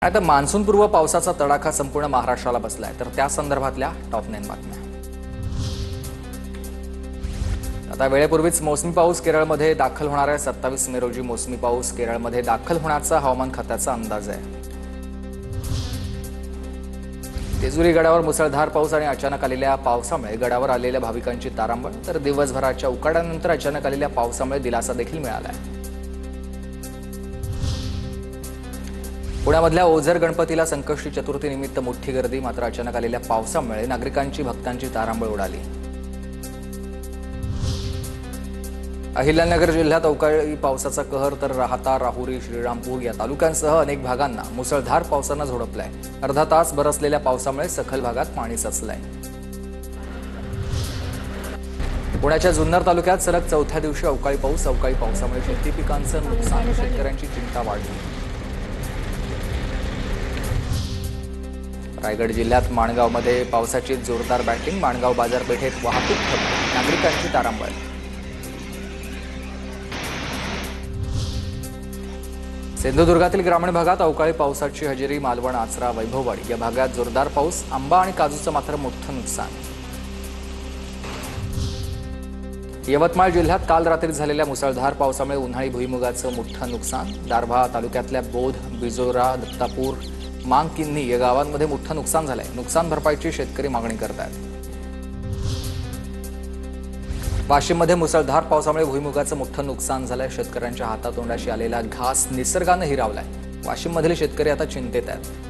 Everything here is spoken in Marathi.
आता मान्सूनपूर्व पावसाचा तडाखा संपूर्ण महाराष्ट्राला बसलाय, तर त्या संदर्भातल्या टॉप 9 बातम्या। आता वेळेपूर्वीच मोसमी पाऊस केरळमध्ये दाखल होणार आहे। 27 मे रोजी मोसमी पाऊस केरळमध्ये दाखल होण्याचा हवामान खात्याचा अंदाज आहे। जेजुरी गडावर मुसळधार पाऊस आणि अचानक आलेल्या पावसामुळे गडावर आलेल्या भाविकांची तारांबळ, तर दिवसभराच्या उकाड्यानंतर अचानक आलेल्या पावसामुळे दिलासा देखील मिळाला आहे। पुण्यामधल्या ओझर गणपतीला संकष्टी चतुर्थी निमित्त मोठी गर्दी, मात्र अचानक आलेल्या पावसामुळे नागरिकांची भक्तांची तारांबळ उडाली। अहिल्यानगर जिल्ह्यात अवकाळी पावसाचा कहर, तर राहाता, राहुरी, श्रीरामपूर या तालुक्यांसह अनेक भागांना मुसळधार पावसानं झोडपलाय। अर्धा तास बरसलेल्या पावसामुळे सखल भागात पाणी साचलंय। पुण्याच्या जुन्नर तालुक्यात सलग चौथ्या दिवशी अवकाळी पावसामुळे शेती पिकांचं नुकसान, शेतकऱ्यांची चिंता वाढली। रायगड जिल्ह्यात माणगावमध्ये पावसाची जोरदार बॅटिंग, माणगाव बाजारपेठेत वाहतूक ठप्प, नागरिकांची तारांबळ। सिंधुदुर्गातील ग्रामीण भागात अवकाळी पावसाची हजेरी, मालवण, आचरा, वैभववाडी या भागात जोरदार पाऊस, आंबा आणि काजूचं मात्र मोठं नुकसान। यवतमाळ जिल्ह्यात काल रात्री झालेल्या मुसळधार पावसामुळे उन्हाळी भुईमुगाचं मोठं नुकसान, दारव्हा तालुक्यातल्या बोध, बिजोरा, दत्तापूर, मांगकिन्नी या गावांमध्ये मोठं नुकसान झालंय। नुकसान भरपाईची शेतकरी मागणी करतात। वाशिममध्ये मुसळधार पावसामुळे भुईमुगाचं मोठं नुकसान झालंय। शेतकऱ्यांच्या हातातोंडाशी आलेला घास निसर्गानं हिरावलाय। वाशिममधील शेतकरी आता चिंतेत आहेत।